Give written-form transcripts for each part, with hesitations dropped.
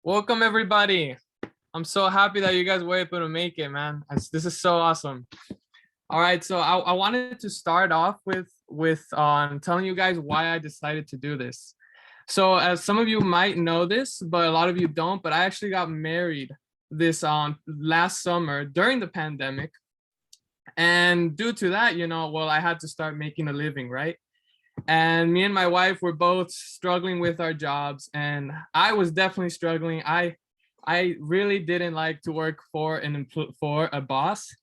Welcome everybody. I'm so happy that you guys were able to make it, man. This is so awesome. All right, so I wanted to start off with telling you guys why I decided to do this. So as some of you might know this, but a lot of you don't, but I actually got married this last summer during the pandemic. And due to that, well, I had to start making a living, right? And me and my wife were both struggling with our jobs, and I was definitely struggling. I really didn't like to work for for a boss,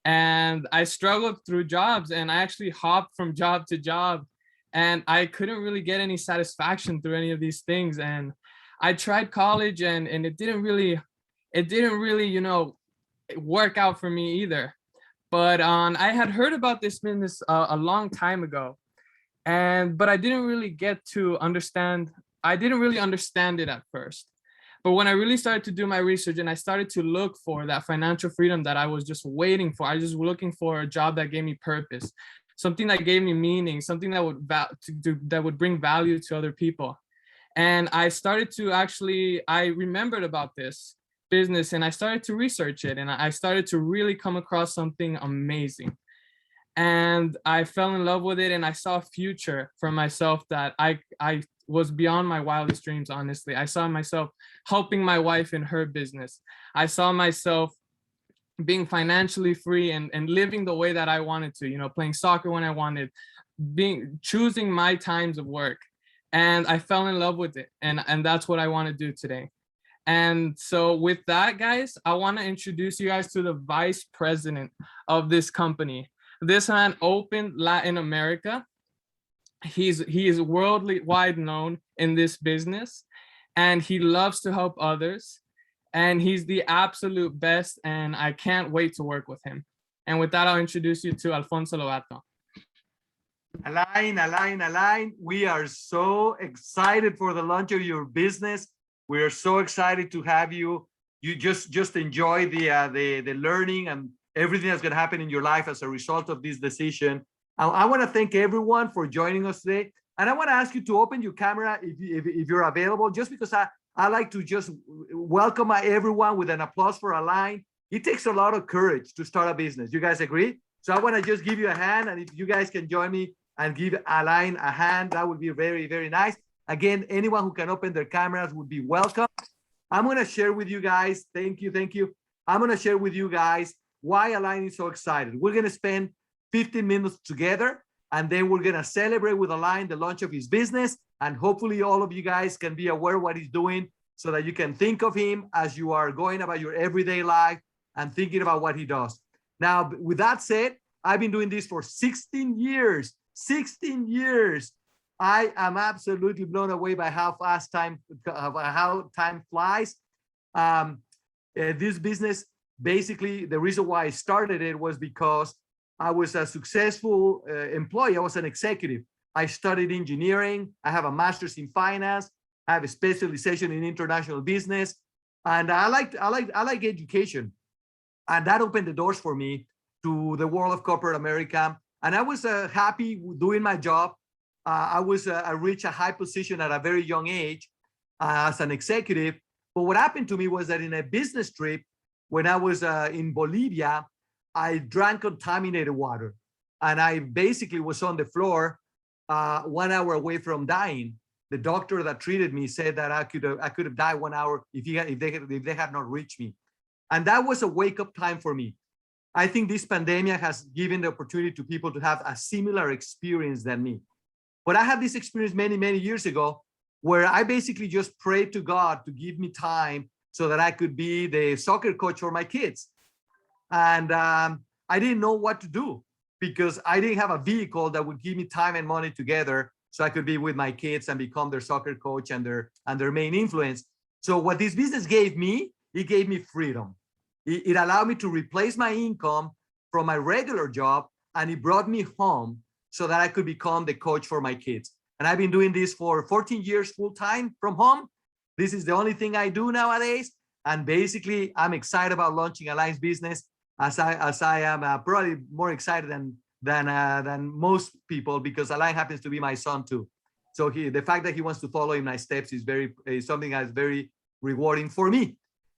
and I struggled through jobs, and I actually hopped from job to job, and I couldn't really get any satisfaction through any of these things. And I tried college, and it didn't really work out for me either. But I had heard about this business a long time ago, but I didn't really get to understand. I didn't really understand it at first. But when I really started to do my research and I started to look for that financial freedom that I was just waiting for, I was just looking for a job that gave me purpose, something that gave me meaning, something that would bring value to other people. And I started to I remembered about this business, and I started to research it, and I started to really come across something amazing. And I fell in love with it, and I saw a future for myself that I was beyond my wildest dreams. Honestly, I saw myself helping my wife in her business. I saw myself being financially free and living the way that I wanted to, playing soccer when I wanted, choosing my times of work. And I fell in love with it, and that's what I want to do today. And so with that, guys, I want to introduce you guys to the vice president of this company. This man opened Latin America. He is worldwide known in this business, and he loves to help others. And he's the absolute best, and I can't wait to work with him. And with that, I'll introduce you to Alfonso Lobato. Allayne, we are so excited for the launch of your business. We are so excited to have you. You just enjoy the learning and everything that's going to happen in your life as a result of this decision. I want to thank everyone for joining us today. And I want to ask you to open your camera if you're available, just because I like to just welcome everyone with an applause for Allayne. It takes a lot of courage to start a business. You guys agree? So I want to just give you a hand. And if you guys can join me and give Allayne a hand, that would be very, very nice. Again, anyone who can open their cameras would be welcome. I'm going to share with you guys. Thank you. I'm going to share with you guys why Allayne is so excited. We're going to spend 15 minutes together, and then we're going to celebrate with Allayne the launch of his business. And hopefully all of you guys can be aware of what he's doing so that you can think of him as you are going about your everyday life and thinking about what he does. Now, with that said, I've been doing this for 16 years. 16 years. I am absolutely blown away by how time flies. This business, basically, the reason why I started it was because I was a successful employee. I was an executive. I studied engineering. I have a master's in finance. I have a specialization in international business, and I like education, and that opened the doors for me to the world of corporate America. And I was happy doing my job. I reached a high position at a very young age as an executive. But what happened to me was that in a business trip, when I was in Bolivia, I drank contaminated water, and I basically was on the floor 1 hour away from dying. The doctor that treated me said that I could have died 1 hour if they had not reached me, and that was a wake up time for me. I think this pandemic has given the opportunity to people to have a similar experience than me. But I had this experience many years ago, where I basically just prayed to God to give me time so that I could be the soccer coach for my kids. And I didn't know what to do because I didn't have a vehicle that would give me time and money together so I could be with my kids and become their soccer coach and their main influence. So what this business gave me, it gave me freedom. It allowed me to replace my income from my regular job, and it brought me home so that I could become the coach for my kids. And I've been doing this for 14 years full time from home. This is the only thing I do nowadays. And basically, I'm excited about launching Allayne's business, as I am probably more excited than most people, because Allayne happens to be my son too. So the fact that he wants to follow in my steps is something that's very, rewarding for me.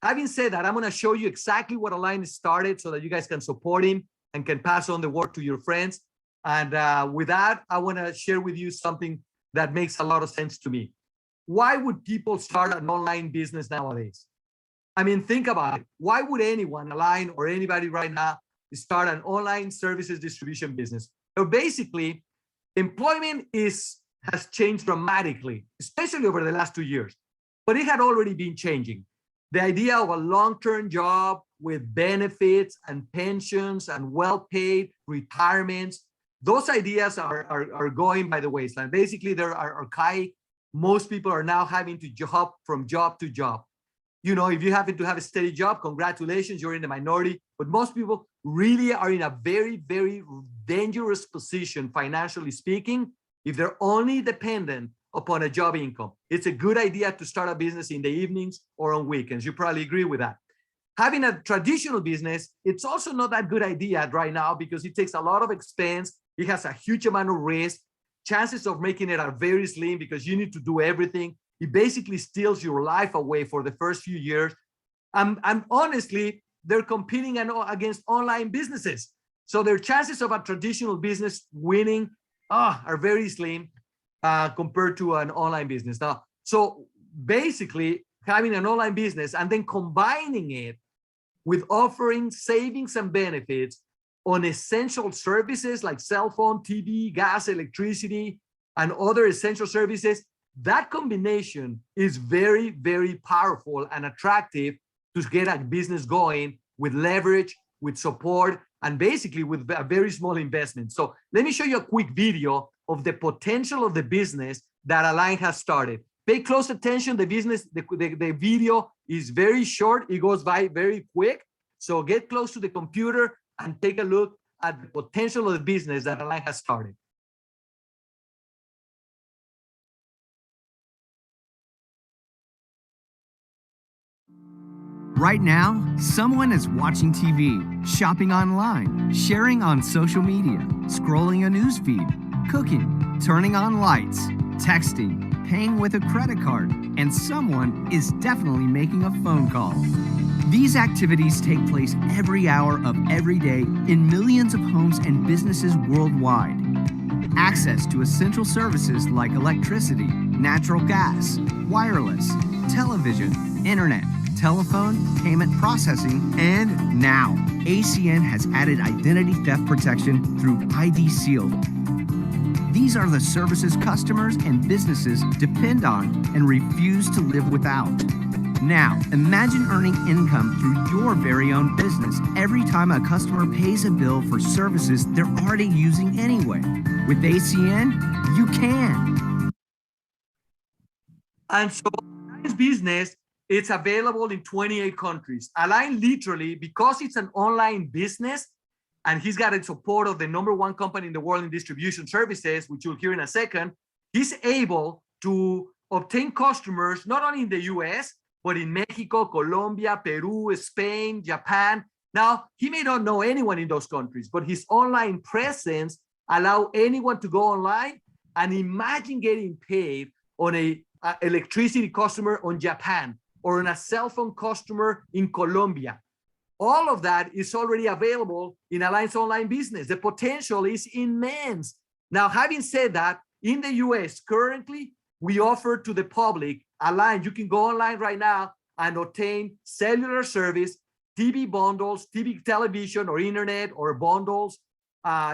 Having said that, I'm going to show you exactly what Allayne started so that you guys can support him and can pass on the word to your friends. And with that, I want to share with you something that makes a lot of sense to me. Why would people start an online business nowadays? I mean, think about it. Why would anyone, Allayne or anybody right now, start an online services distribution business? So basically, employment has changed dramatically, especially over the last 2 years, but it had already been changing. The idea of a long-term job with benefits and pensions and well-paid retirements, those ideas are going by the wayside. Basically, they're archaic. Most people are now having to hop from job to job. You know, if you happen to have a steady job, congratulations, you're in the minority. But most people really are in a very, very dangerous position, financially speaking, if they're only dependent upon a job income. It's a good idea to start a business in the evenings or on weekends. You probably agree with that. Having a traditional business, it's also not that good idea right now because it takes a lot of expense. It has a huge amount of risk. Chances of making it are very slim because you need to do everything. It basically steals your life away for the first few years. And honestly, they're competing against online businesses. So their chances of a traditional business winning are very slim compared to an online business. Now, so basically having an online business and then combining it with offering savings and benefits on essential services like cell phone, TV, gas, electricity, and other essential services, that combination is very, very powerful and attractive to get a business going with leverage, with support, and basically with a very small investment. So let me show you a quick video of the potential of the business that Allayne has started. Pay close attention. The video is very short. It goes by very quick. So get close to the computer and take a look at the potential of the business that Allayne has started. Right now, someone is watching TV, shopping online, sharing on social media, scrolling a news feed, cooking, turning on lights, texting, paying with a credit card, and someone is definitely making a phone call. These activities take place every hour of every day in millions of homes and businesses worldwide. Access to essential services like electricity, natural gas, wireless, television, internet, telephone, payment processing, and now ACN has added identity theft protection through ID Seal. These are the services customers and businesses depend on and refuse to live without. Now, imagine earning income through your very own business every time a customer pays a bill for services they're already using anyway. With ACN, you can. And so Allayne's business, it's available in 28 countries. Allayne literally, because it's an online business and he's got the support of the #1 company in the world in distribution services, which you'll hear in a second, he's able to obtain customers not only in the US, but in Mexico, Colombia, Peru, Spain, Japan. Now, he may not know anyone in those countries, but his online presence allows anyone to go online and imagine getting paid on a electricity customer on Japan or on a cell phone customer in Colombia. All of that is already available in Allayne's online business. The potential is immense. Now, having said that, in the US currently, we offer to the public, Allayne, you can go online right now and obtain cellular service, TV bundles, TV, television, or internet, or bundles,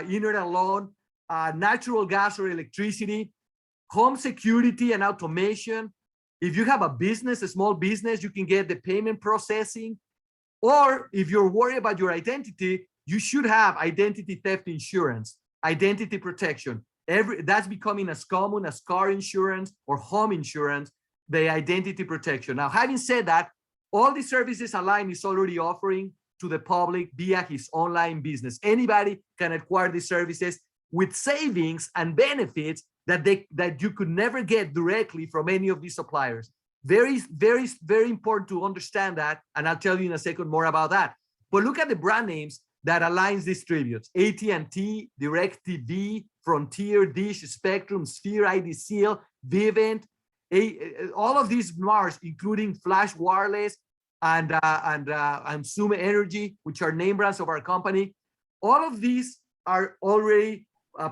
internet alone, natural gas or electricity, home security and automation. If you have a business, a small business, you can get the payment processing. Or if you're worried about your identity, you should have identity theft insurance, identity protection. That's becoming as common as car insurance or home insurance, the identity protection. Now, having said that, all the services Allayne is already offering to the public via his online business. Anybody can acquire these services with savings and benefits that you could never get directly from any of these suppliers. Very, very, very important to understand that, and I'll tell you in a second more about that. But look at the brand names that Allayne distributes: AT&T, DirecTV, Frontier, Dish, Spectrum, Sphere, ID Seal, Vivint, all of these Mars, including Flash Wireless and Zoom Energy, which are name brands of our company. All of these are already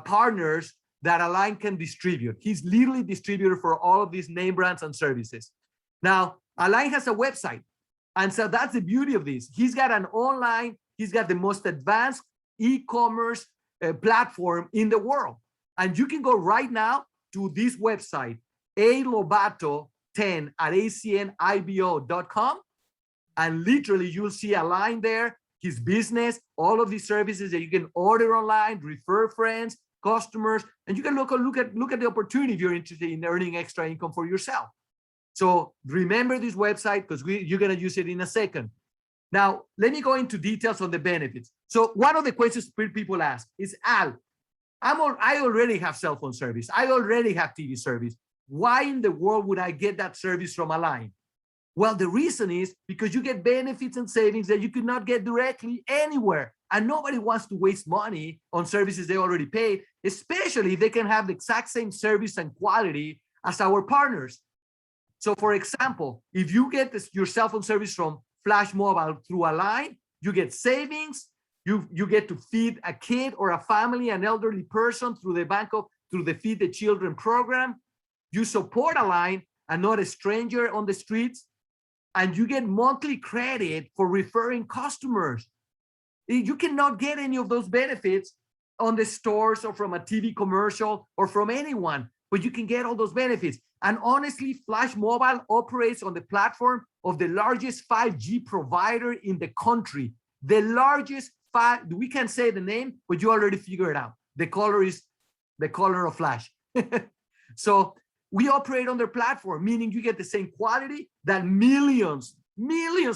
partners that Allayne can distribute. He's literally distributor for all of these name brands and services. Now, Allayne has a website. And so that's the beauty of this. He's got an online, he's got the most advanced e-commerce platform in the world. And you can go right now to this website, Lobato10 at acnibo.com. And literally you'll see Allayne there, his business, all of these services that you can order online, refer friends, customers, and you can look at the opportunity if you're interested in earning extra income for yourself. So remember this website because you're going to use it in a second. Now, let me go into details on the benefits. So one of the questions people ask is, Al, I already have cell phone service. I already have TV service. Why in the world would I get that service from Allayne? Well, the reason is because you get benefits and savings that you could not get directly anywhere. And nobody wants to waste money on services they already paid, especially if they can have the exact same service and quality as our partners. So for example, if you get your cell phone service from Flash Mobile through Allayne, you get savings, you get to feed a kid or a family, an elderly person through the Feed the Children program. You support Allayne and not a stranger on the streets, and you get monthly credit for referring customers. You cannot get any of those benefits on the stores or from a TV commercial or from anyone, but you can get all those benefits. And honestly, Flash Mobile operates on the platform of the largest 5G provider in the country. The largest we can say the name, but you already figure it out. The color is the color of Flash. So we operate on their platform, meaning you get the same quality that millions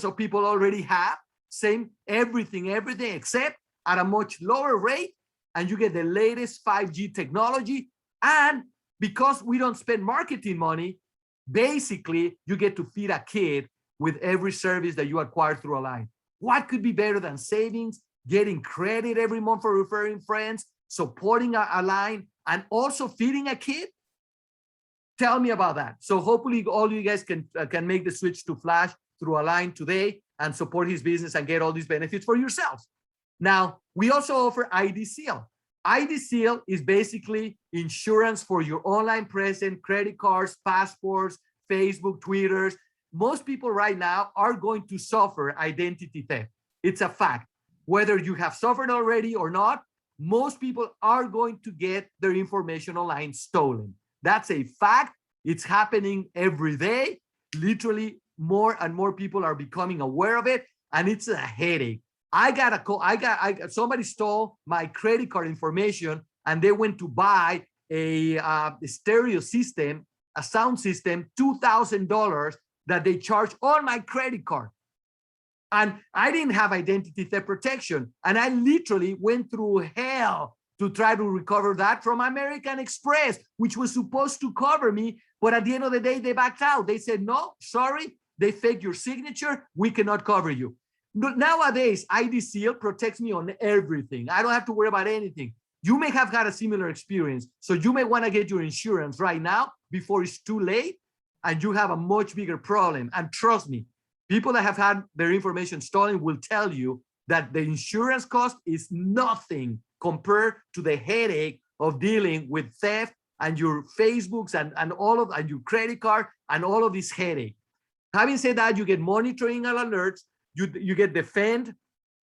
of people already have. Same everything except at a much lower rate, and you get the latest 5G technology. And because we don't spend marketing money, basically you get to feed a kid with every service that you acquire through Allayne. What could be better than savings, getting credit every month for referring friends, supporting Allayne, and also feeding a kid? Tell me about that. So hopefully all you guys can make the switch to Flash through Allayne today and support his business and get all these benefits for yourselves. Now, we also offer ID Seal. ID Seal is basically insurance for your online presence, credit cards, passports, Facebook, Twitters. Most people right now are going to suffer identity theft. It's a fact. Whether you have suffered already or not, most people are going to get their information online stolen. That's a fact. It's happening every day. Literally, more and more people are becoming aware of it, and it's a headache. I got a call. Somebody stole my credit card information, and they went to buy a stereo system, a sound system, $2,000 that they charged on my credit card. And I didn't have identity theft protection, and I literally went through hell to try to recover that from American Express, which was supposed to cover me. But at the end of the day, they backed out. They said, no, sorry, they faked your signature. We cannot cover you. But nowadays, ID Seal protects me on everything. I don't have to worry about anything. You may have had a similar experience. So you may want to get your insurance right now before it's too late and you have a much bigger problem. And trust me, people that have had their information stolen will tell you that the insurance cost is nothing compared to the headache of dealing with theft and your Facebooks and your credit card and all of this headache. Having said that, you get monitoring and alerts. You get defend.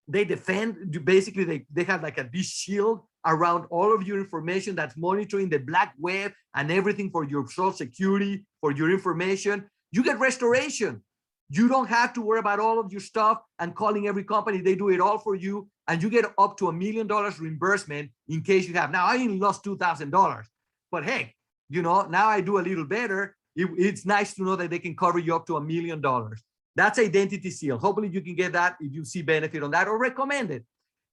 They defend. Basically, they have like this shield around all of your information that's monitoring the black web and everything for your social security, for your information. You get restoration. You don't have to worry about all of your stuff and calling every company. They do it all for you. And you get up to $1 million reimbursement in case you have. Now, I only lost $2,000. But hey, now I do a little better. It's nice to know that they can cover you up to $1 million. That's Identity Seal. Hopefully you can get that if you see benefit on that or recommend it.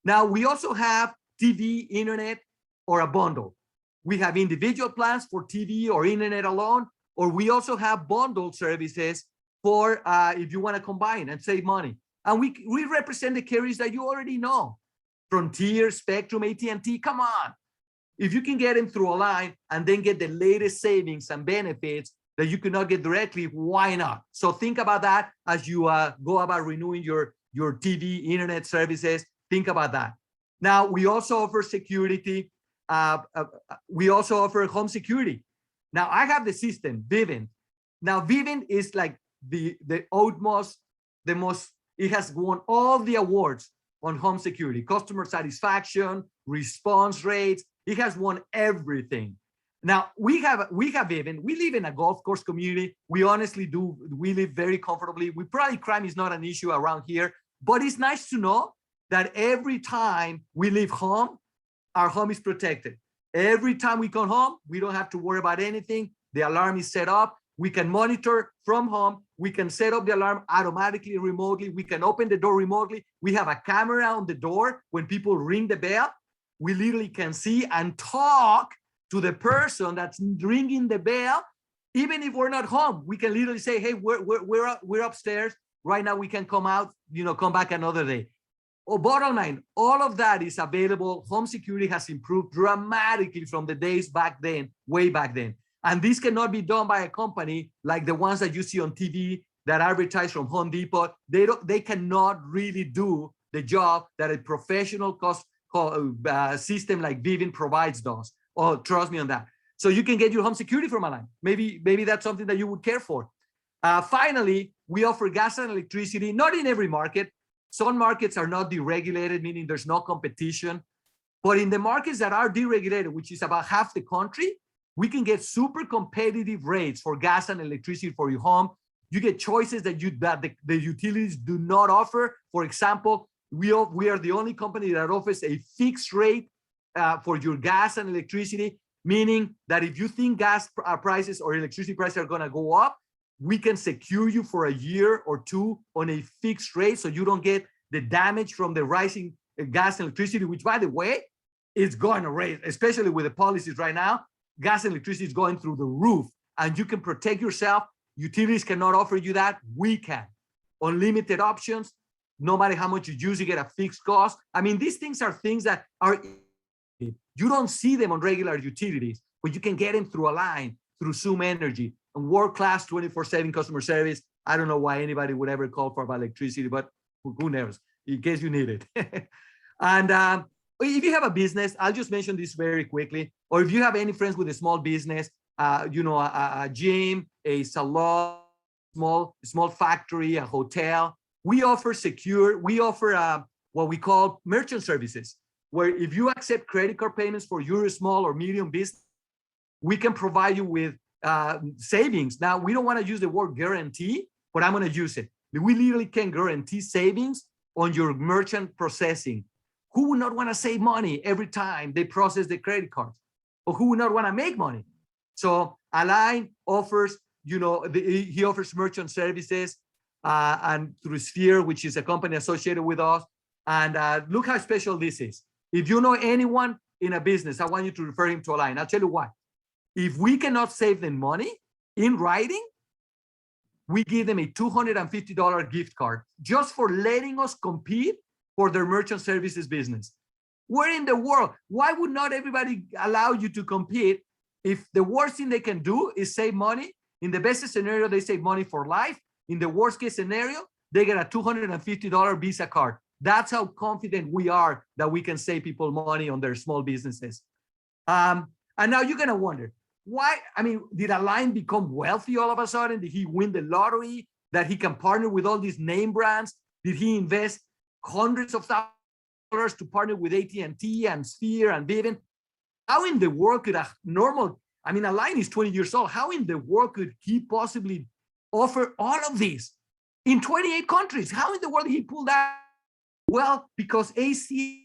Now, we also have TV, internet, or a bundle. We have individual plans for TV or internet alone, or we also have bundled services for if you want to combine and save money. And we represent the carriers that you already know. Frontier, Spectrum, AT&T, come on. If you can get them through Allayne and then get the latest savings and benefits that you cannot get directly, why not? So think about that as you go about renewing your TV, internet services. Think about that. Now, we also offer security. We also offer home security. Now, I have the system, Vivint. Now, Vivint is like the utmost, the most, it has won all the awards on home security, customer satisfaction, response rates. It has won everything. Now, we have Vivint. We live in a golf course community. We honestly do. We live very comfortably. Crime is not an issue around here, but it's nice to know that every time we leave home, our home is protected. Every time we come home, we don't have to worry about anything. The alarm is set up. We can monitor from home. We can set up the alarm automatically, remotely. We can open the door remotely. We have a camera on the door. When people ring the bell, we literally can see and talk to the person that's ringing the bell. Even if we're not home, we can literally say, hey, we're upstairs. Right now, we can come out, come back another day. Oh, bottom line, all of that is available. Home security has improved dramatically from the days back then, way back then. And this cannot be done by a company like the ones that you see on TV that advertise from Home Depot. They cannot really do the job that a professional system like Vivint provides does. Oh, trust me on that. So you can get your home security from Allayne. Maybe that's something that you would care for. Finally, we offer gas and electricity, not in every market. Some markets are not deregulated, meaning there's no competition. But in the markets that are deregulated, which is about half the country, we can get super competitive rates for gas and electricity for your home. You get choices that the utilities do not offer. For example, we are the only company that offers a fixed rate for your gas and electricity, meaning that if you think gas prices or electricity prices are going to go up, we can secure you for a year or two on a fixed rate so you don't get the damage from the rising gas and electricity, which, by the way, is going to raise, especially with the policies right now. Gas and electricity is going through the roof, and you can protect yourself. Utilities cannot offer you that. We can. Unlimited options. No matter how much you use, you get a fixed cost. I mean, these things are things that are, you don't see them on regular utilities, but you can get them through Allayne, through Zoom Energy, and world-class 24/7 customer service. I don't know why anybody would ever call for about electricity, but who knows, in case you need it. And if you have a business, I'll just mention this very quickly, or if you have any friends with a small business, a gym, a salon, small factory, a hotel, we offer what we call merchant services, where if you accept credit card payments for your small or medium business, we can provide you with savings. Now, we don't want to use the word guarantee, but I'm going to use it. We literally can guarantee savings on your merchant processing. Who would not want to save money every time they process the credit cards? Or who would not want to make money? So Allayne offers, he offers merchant services and through Sphere, which is a company associated with us. And look how special this is. If you know anyone in a business, I want you to refer him to Allayne. I'll tell you why. If we cannot save them money in writing, we give them a $250 gift card just for letting us compete for their merchant services business. Where in the world? Why would not everybody allow you to compete if the worst thing they can do is save money? In the best scenario, they save money for life. In the worst case scenario, they get a $250 Visa card. That's how confident we are that we can save people money on their small businesses. And now you're going to wonder, why? I mean, did Allayne become wealthy all of a sudden? Did he win the lottery that he can partner with all these name brands? Did he invest hundreds of thousands of dollars to partner with AT&T and Sphere and Vivint? How in the world could a normal, I mean, Allayne is 20 years old. How in the world could he possibly offer all of this in 28 countries? How in the world did he pull that? Well, because ACN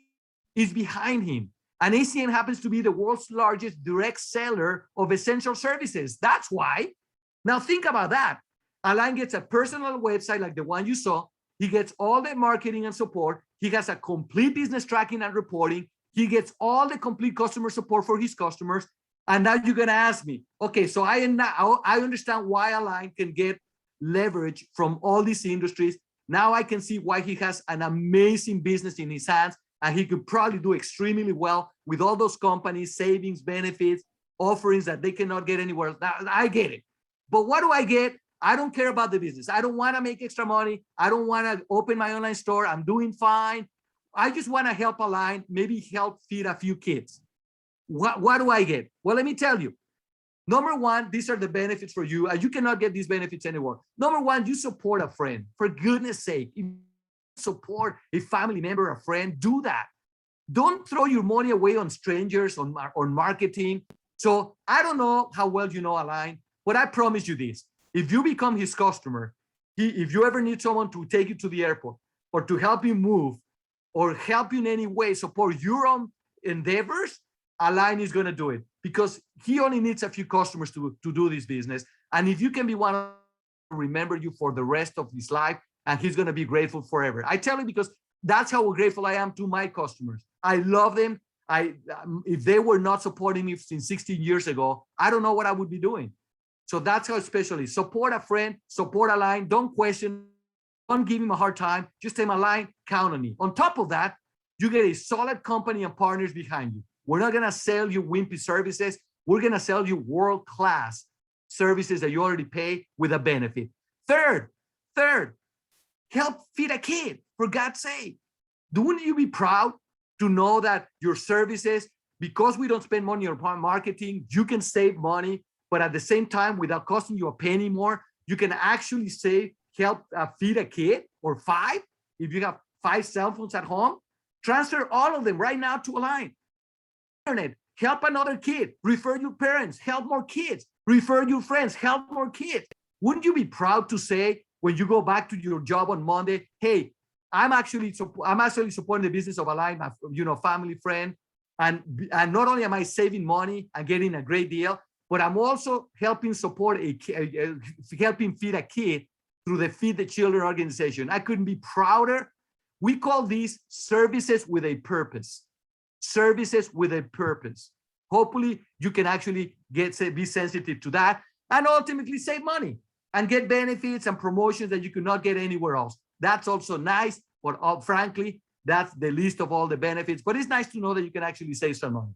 is behind him. And ACN happens to be the world's largest direct seller of essential services. That's why. Now think about that. Allayne gets a personal website like the one you saw. He gets all the marketing and support. He has a complete business tracking and reporting. He gets all the complete customer support for his customers. And now you're going to ask me, okay, so I understand why Allayne can get leverage from all these industries. Now I can see why he has an amazing business in his hands, and he could probably do extremely well with all those companies, savings, benefits, offerings that they cannot get anywhere else. Now, I get it. But what do I get? I don't care about the business. I don't want to make extra money. I don't want to open my online store. I'm doing fine. I just want to help Allayne, maybe help feed a few kids. What do I get? Well, let me tell you. Number one, these are the benefits for you. You cannot get these benefits anywhere. Number one, you support a friend. For goodness sake, if you support a family member, a friend, do that. Don't throw your money away on strangers, on marketing. So I don't know how well you know Allayne, but I promise you this. If you become his customer, if you ever need someone to take you to the airport or to help you move or help you in any way, support your own endeavors, Allayne is going to do it because he only needs a few customers to do this business. And if you can be one of remember you for the rest of his life, and he's going to be grateful forever. I tell you because that's how grateful I am to my customers. I love them. If they were not supporting me since 16 years ago, I don't know what I would be doing. So that's how special it is. Support a friend, support Allayne. Don't question, don't give him a hard time. Just tell him, Allayne, count on me. On top of that, you get a solid company and partners behind you. We're not going to sell you wimpy services. We're going to sell you world-class services that you already pay with a benefit. Third, help feed a kid, for God's sake. Wouldn't you be proud to know that your services, because we don't spend money on marketing, you can save money, but at the same time, without costing you a penny more, you can actually help feed a kid or 5. If you have 5 cell phones at home, transfer all of them right now to Allayne. Internet, help another kid, refer your parents, help more kids, refer your friends, help more kids. Wouldn't you be proud to say when you go back to your job on Monday, hey, I'm actually supporting the business of Allayne, my family friend, and not only am I saving money and getting a great deal, but I'm also helping support helping feed a kid through the Feed the Children organization. I couldn't be prouder. We call these services with a purpose. Services with a purpose. Hopefully, you can actually be sensitive to that and ultimately save money and get benefits and promotions that you could not get anywhere else. That's also nice, but frankly, that's the least of all the benefits. But it's nice to know that you can actually save some money.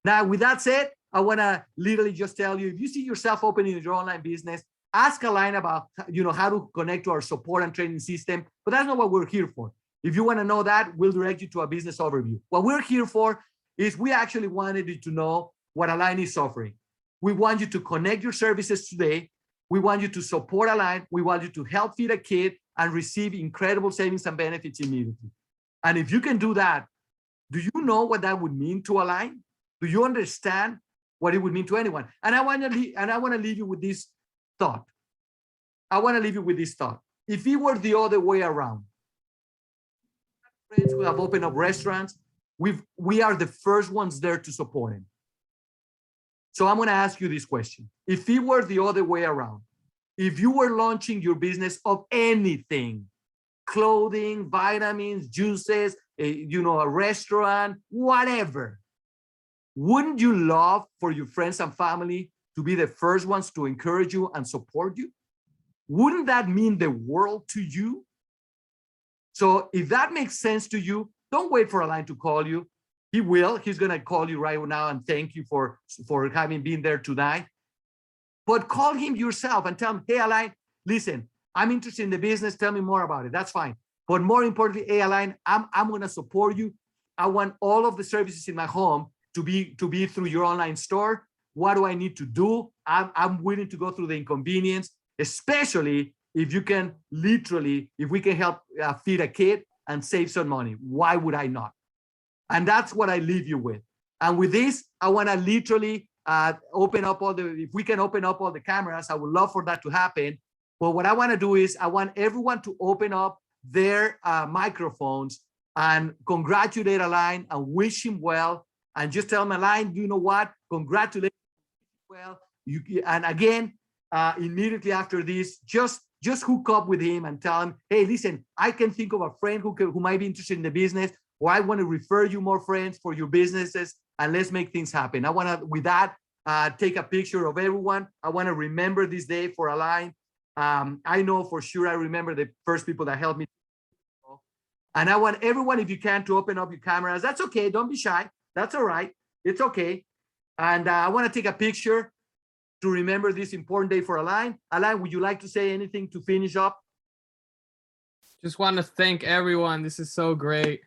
Now, with that said, I want to literally just tell you, if you see yourself opening your online business, ask Allayne about how to connect to our support and training system. But that's not what we're here for. If you want to know that, we'll direct you to a business overview. What we're here for is we actually wanted you to know what Allayne is offering. We want you to connect your services today. We want you to support Allayne. We want you to help feed a kid and receive incredible savings and benefits immediately. And if you can do that, do you know what that would mean to Allayne? Do you understand what it would mean to anyone? And I want to leave you with this thought. If it were the other way around, friends who have opened up restaurants, we are the first ones there to support him. So I'm going to ask you this question. If it were the other way around, if you were launching your business of anything, clothing, vitamins, juices, a restaurant, whatever, wouldn't you love for your friends and family to be the first ones to encourage you and support you? Wouldn't that mean the world to you? So if that makes sense to you, don't wait for Allayne to call you. He will. He's going to call you right now and thank you for having been there tonight. But call him yourself and tell him, hey, Allayne, listen, I'm interested in the business. Tell me more about it. That's fine. But more importantly, hey, Allayne, I'm going to support you. I want all of the services in my home to be through your online store. What do I need to do? I'm willing to go through the inconvenience, especially if you can if we can help feed a kid and save some money. Why would I not? And that's what I leave you with. And with this, I want to literally open up if we can open up all the cameras, I would love for that to happen. But what I want to do is I want everyone to open up their microphones and congratulate Allayne and wish him well. And just tell him, Allayne, you know what? Congratulations. Well, and again, immediately after this, just hook up with him and tell him, hey, listen, I can think of a friend who might be interested in the business, or I want to refer you more friends for your businesses, and let's make things happen. I want to, with that, take a picture of everyone. I want to remember this day for Allayne. I know for sure I remember the first people that helped me. And I want everyone, if you can, to open up your cameras. That's okay. Don't be shy. That's all right. It's okay. And I want to take a picture to remember this important day for Allayne. Allayne, would you like to say anything to finish up? Just want to thank everyone. This is so great.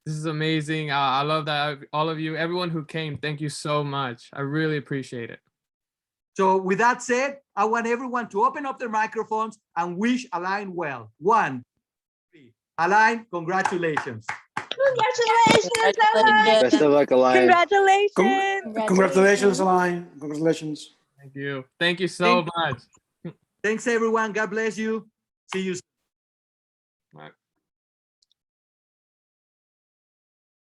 This is amazing. I love that all of you, everyone who came, thank you so much. I really appreciate it. So with that said, I want everyone to open up their microphones and wish Allayne well. 1, 3. Allayne, congratulations. Congratulations, Allayne. Best of luck, Allayne. Congratulations. Congratulations, Allayne. Congratulations. Thank you. Thank you so much. Thanks, everyone. God bless you. See you soon. Bye.